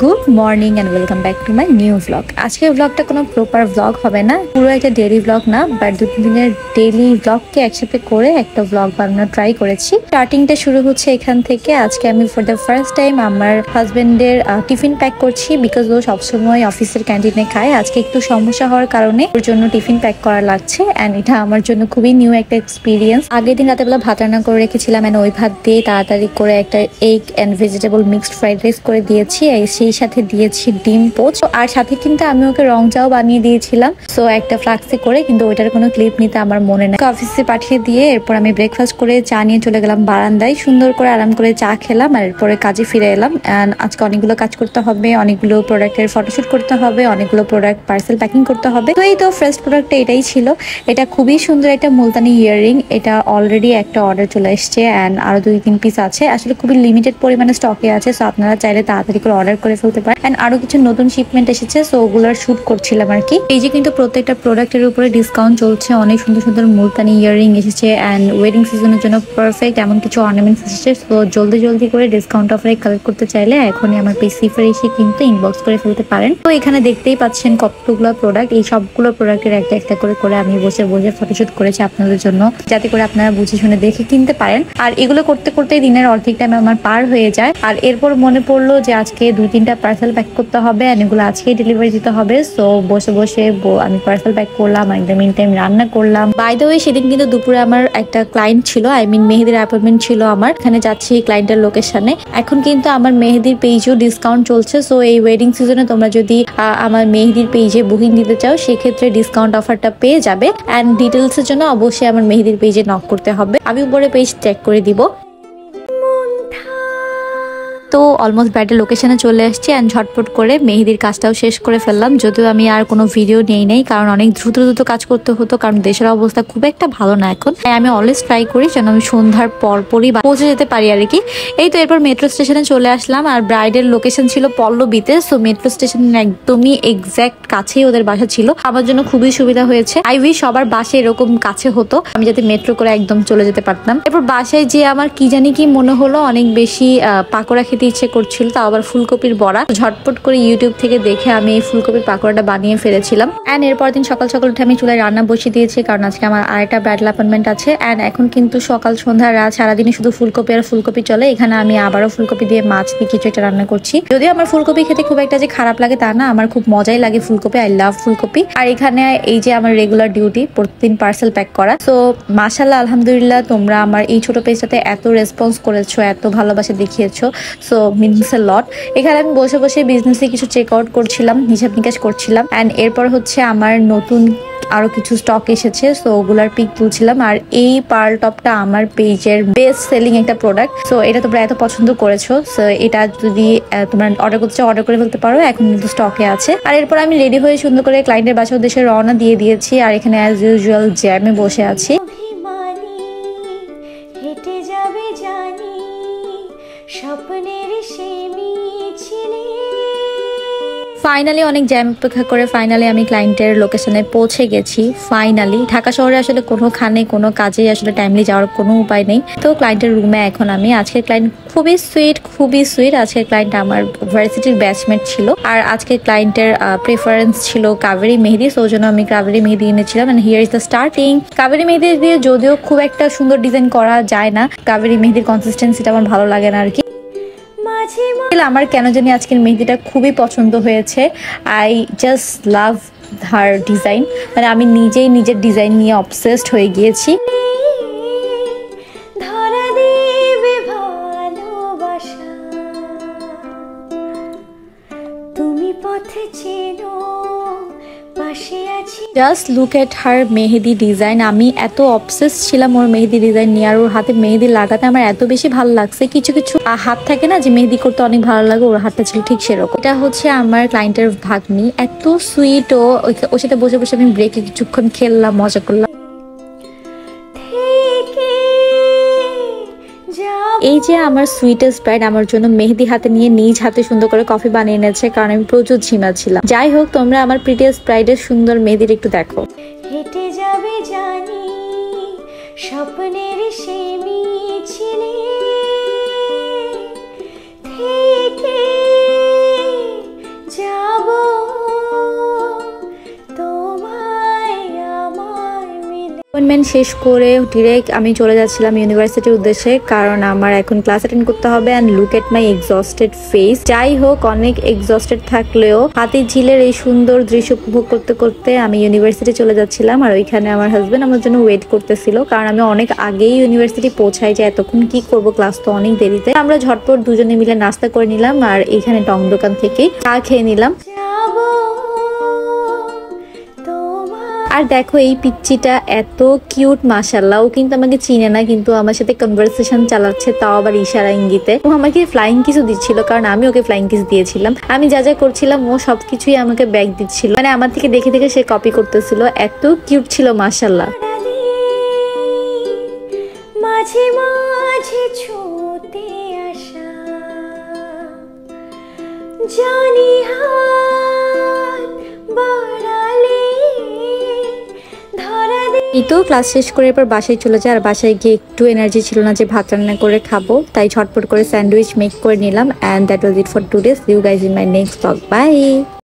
Good morning and welcome back to my new blog. আজকের ব্লগটা কোনো প্রপার ব্লগ হবে না, পুরো একটা ডেইলি ব্লগ না, বাট 2-3 দিনের ডেইলি ব্লগকে একসাথে করে একটা ব্লগ বানানোর ট্রাই করেছি। স্টার্টিংটা শুরু হচ্ছে এখান থেকে। আজকে আমি ফর দ্য ফার্স্ট টাইম আমার হাজবেন্ডের টিফিন প্যাক করছি, বিকজ ও সবসময় অফিসের ক্যান্টিনে খায়। আজকে একটু সমস্যা হওয়ার কারণে ওর জন্য টিফিন প্যাক করা লাগছে, অ্যান্ড এটা আমার জন্য খুবই নিউ একটা এক্সপিরিয়েন্স। আগের দিন রাতেবেলা ভাত রান্না করে রেখেছিলাম, অ্যান্ড ওই ভাত দিয়ে তাড়াতাড়ি করে একটা egg and vegetable mixed fried rice করে দিয়েছি, সেই সাথে দিয়েছি ডিম পোচ, আর সাথে কিন্তু আমি ওকে রং চাও বানিয়ে দিয়েছিলাম, সো একটা ফ্লাক্সে করে, কিন্তু ওইটার কোনো ক্লিপ নিতে আমার মনে নেই। অফিসে পাঠিয়ে দিয়ে এরপর আমি ব্রেকফাস্ট করে চা নিয়ে চলে গেলাম বারান্দায়, সুন্দর করে আরাম করে চা খেলাম, আর এরপরে কাজে ফিরে এলাম। অ্যান্ড আজকে অনেকগুলো কাজ করতে হবে, অনেকগুলো প্রোডাক্টের ফটোশুট করতে হবে, অনেকগুলো প্রোডাক্ট পার্সেল প্যাকিং করতে হবে। তো এই তো ফার্স্ট প্রোডাক্টটা এটাই ছিল। এটা খুবই সুন্দর একটা মুলতানি ইয়াররিং। এটা অলরেডি একটা অর্ডার চলে এসছে, অ্যান্ড আরো 2-3 পিস আছে। আসলে খুবই লিমিটেড পরিমাণে স্টকে আছে, সো আপনারা চাইলে তাড়াতাড়ি করে অর্ডার করে ফেলতে পারেন। অ্যান্ড আরো কিছু নতুন শিপমেন্ট এসেছে, সো ওগুলোর শুট করছিলাম আর কি। এই যে কিন্তু প্রত্যেকটা প্রোডাক্টের উপরে ডিসকাউন্ট চলছে, অনেক সুন্দর সুন্দর মুলতানি ইয়াররিং এসেছে, অ্যান্ড ওয়েডিং সিজনের জন্য পারফেক্ট এমন কিছু অর্নামেন্টস এসেছে। সো জলদি করে ডিসকাউন্ট অফারে কালেক্ট করতে চাইলে এখনই আমার পেজ সিফারে এসে কিন্তু ইনবক্স করে ফেলতে পারেন। তো এখানে দেখতেই পাচ্ছেন কতগুলো প্রোডাক্ট, এই সবগুলো প্রোডাক্টের একটা একটা করে আমি বসে ফটোশুট করেছি আপনাদের জন্য, যাতে করে আপনারা বুঝে শুনে দেখে কিনতে পারেন। আর এগুলো করতে করতে দিনের অর্ধেক টাইম আমার পার হয়ে যায়। আর এরপর মনে পড়লো যে আজকে 2-3টা পার্সেল প্যাক করতে হবে, আর এগুলো আজকেই ডেলিভারি দিতে হবে। সো বসে আমি পার্সেল প্যাক করলাম, একদম ইন টাইম রান্না করলাম। বাই দ্য ওয়ে, সেদিন কিন্তু দুপুরে আমার একটা ক্লায়েন্ট ছিল, মেহেদির অ্যাপয়েন্টমেন্ট ছিল আমার। এখানে যাচ্ছি ক্লায়েন্টের লোকেশনে। এখন কিন্তু আমার মেহেদির পেজেও ডিসকাউন্ট চলছে, সো এই ওয়েডিং সিজনে তোমরা যদি আমার মেহেদির পেজে বুকিং দিতে চাও, সেক্ষেত্রে ডিসকাউন্ট অফারটা পেয়ে যাবে। অ্যান্ড ডিটেলস এর জন্য অবশ্যই আমার মেহেদির পেজে নক করতে হবে, আমি উপরে পেজ চেক করে দিব। তো অলমোস্ট ব্রাইডাল লোকেশনে চলে আসছি, অ্যান্ড ঝটপট করে মেহেদির কাজটাও শেষ করে ফেললাম। যদিও আমি আর কোনো ভিডিও নেই, কারণ অনেক দ্রুত কাজ করতে হতো, কারণ দেশের অবস্থা খুব একটা ভালো না এখন। আমি অলওয়েজ ট্রাই করি যেন আমি সন্ধ্যার পরই পৌঁছে যেতে পারি আর কি। এই তো এরপর মেট্রো স্টেশনে চলে আসলাম, আর ব্রাইডের লোকেশন ছিল পল্লবীতে, সো মেট্রো স্টেশনের একদমই এক্স্যাক্ট কাছেই ওদের বাসা ছিল। আমার জন্য খুবই সুবিধা হয়েছে। আই উইশ সবার বাসে এরকম কাছে হতো, আমি যাতে মেট্রো করে একদম চলে যেতে পারতাম। এরপর বাসায় যে আমার কি জানি কি মনে হলো, অনেক বেশি পাকোড়া খেতে ইচ্ছে করছিল, তাও আবার ফুলকপির বড়া। ঝটপট করে ইউটিউব থেকে দেখে আমি এই ফুলকপির পাকোড়াটা বানিয়ে ফেলেছিলাম। অ্যান্ড এরপর দিন সকাল উঠে আমি চুলায় রান্না বসিয়ে দিয়েছি, কারণ আজকে আমার আরেকটা ব্রাইডাল অ্যাপয়েন্টমেন্ট আছে। অ্যান্ড এখন কিন্তু সকাল সন্ধ্যা রাত সারাদিনে শুধু ফুলকপি আর ফুলকপি চলে। এখানে আমি আবারও ফুলকপি দিয়ে মাছ দিয়ে কিছু একটা রান্না করছি। যদিও আমার ফুলকপি খেতে খুব একটা যে খারাপ লাগে তা না, আমার খুব মজাই লাগে ফুলকপি, আই লাভ ফুলকপি। আর এখানে এই যে আমার রেগুলার ডিউটি, প্রতিদিন পার্সেল প্যাক করা। সো মাশাআল্লাহ, আলহামদুলিল্লাহ, তোমরা আমার এই ছোট পেজটাতে এত রেসপন্স করেছো, এত ভালোবাসা দেখিয়েছো, সো মিনস এ লট। এখানে আমি বসে বিজনেসে কিছু চেক আউট করছিলাম, হিসাব নিকাশ করছিলাম। অ্যান্ড এরপর হচ্ছে আমার নতুন আরো কিছু স্টক এসেছে, সো ওগুলার পিক তুলছিলাম। আর এই পার্ল টপটা আমার পেজের বেস্ট সেলিং একটা প্রোডাক্ট, সো এটা তোমরা এত পছন্দ করেছো, সো এটা যদি তোমরা অর্ডার করতে চাও অর্ডার করে ফেলতে পারো, এখন কিন্তু স্টকে আছে। আর এরপর আমি রেডি হয়ে সুন্দর করে ক্লায়েন্টের বাসার উদ্দেশ্যে রওনা দিয়ে দিয়েছি, আর এখানে অ্যাজ ইউজুয়াল জ্যামে বসে আছি। হেঁটে যাবে জানি স্বপ্নের ফাইনালি অনেক জ্যাম অপেক্ষা করে ফাইনালি আমি ক্লায়েন্টের লোকেশনে পৌঁছে গেছি। ফাইনালি ঢাকা শহরে আসলে কোনোখানে কোনো কাজেই আসলে টাইমলি যাওয়ার কোনো উপায় নেই। তো ক্লায়েন্টের রুমে এখন আমি। আজকের ক্লায়েন্ট খুবই সুইট। আজকের ক্লায়েন্ট আমার ভার্সিটির ব্যাচমেট ছিল, আর আজকে ক্লায়েন্টের প্রেফারেন্স ছিল কাবেরী মেহেদি, সো জন্য আমি কাবেরী মেহেদি এনেছিলাম। And here is the starting. Kaveri Mehedi দিয়ে যদিও খুব একটা সুন্দর ডিজাইন করা যায় না, কাবেরী মেহেদির কনসিস্টেন্সিটা আমার ভালো লাগে না আর কি। আমার কেন জানি আজকের মেহেদিটা খুবই পছন্দ হয়েছে। I just love her design, মানে আমি নিজেই নিজের ডিজাইন নিয়ে অবসেসড হয়ে গিয়েছি। Just look at her Mehedi design. আমি এত অবসেস ছিলাম ওর মেহেদি ডিজাইন নিয়ে, আর ওর হাতে মেহেদি লাগাতে আমার এত বেশি ভালো লাগছে। কিছু হাত থাকে না যে মেহেদি করতে অনেক ভালো লাগে, ওর হাতটা ছিল ঠিক সেরকম। এটা হচ্ছে আমার ক্লায়েন্টের ভাগ্নি, এত সুইট। ওর সাথে বসে আমি ব্রেকে কিছুক্ষণ খেললাম, মজা করলাম। এই যে আমার সুইটেস্ট ব্রাইড আমার জন্য মেহেদি হাতে নিয়ে নিজ হাতে সুন্দর করে কফি বানিয়ে এনেছে, কারণ আমি প্রচুর ঝিমাচ্ছিলাম। যাই হোক, তোমরা আমার প্রিটিয়েস্ট ব্রাইডের সুন্দর মেহেদির একটু দেখো। হেঁটে যাবে জানি স্বপ্নের সেই মিছিলে থেকে অ্যাপয়েন্টমেন্ট শেষ করে ডিরেক্ট আমি চলে যাচ্ছিলাম ইউনিভার্সিটির উদ্দেশ্যে, কারণ আমার এখন ক্লাস অ্যাটেন্ড করতে হবে। And look at my exhausted face. যাই হোক, অনেক এক্সস্টেড থাকলেও হাতির ঝিলের এই সুন্দর দৃশ্য উপভোগ করতে করতে আমি ইউনিভার্সিটি চলে যাচ্ছিলাম। আর ওইখানে আমার হাজবেন্ড আমার জন্য ওয়েট করতেছিল, কারণ আমি অনেক আগেই ইউনিভার্সিটি পৌঁছাই, যে এতক্ষণ কি করব, ক্লাস তো অনেক দেরিতে। আমরা ঝটপট দুজনে মিলে নাস্তা করে নিলাম, আর এইখানে টং দোকান থেকে চা খেয়ে নিলাম। আর দেখো এই পিচ্চিটা এত কিউট, মাশাআল্লাহ। ও কিন্তু আমাকে চিনে না, কিন্তু আমার সাথে কনভারসেশন চালাচ্ছে, তাও আবার ইশারা ইঙ্গিতে। ও আমাকে ফ্লাইং কিস দিচ্ছিল, কারণ আমি ওকে ফ্লাইং কিস দিয়েছিলাম। আমি যা যা করছিলাম ও সবকিছুই আমাকে ব্যাক দিচ্ছিল, মানে আমার থেকে দেখে দেখে সে কপি করতেছিল। এত কিউট ছিল, মাশাআল্লাহ। মাঝে মাঝে ছুটে আসা জানি এই তো ক্লাস শেষ করে এরপর বাসায় চলে যায়। আর বাসায় গিয়ে একটু এনার্জি ছিল না যে ভাত রান্না করে খাবো, তাই ঝটপট করে স্যান্ডউইচ মেক করে নিলাম। And that was it for today. See you guys in my next blog. By.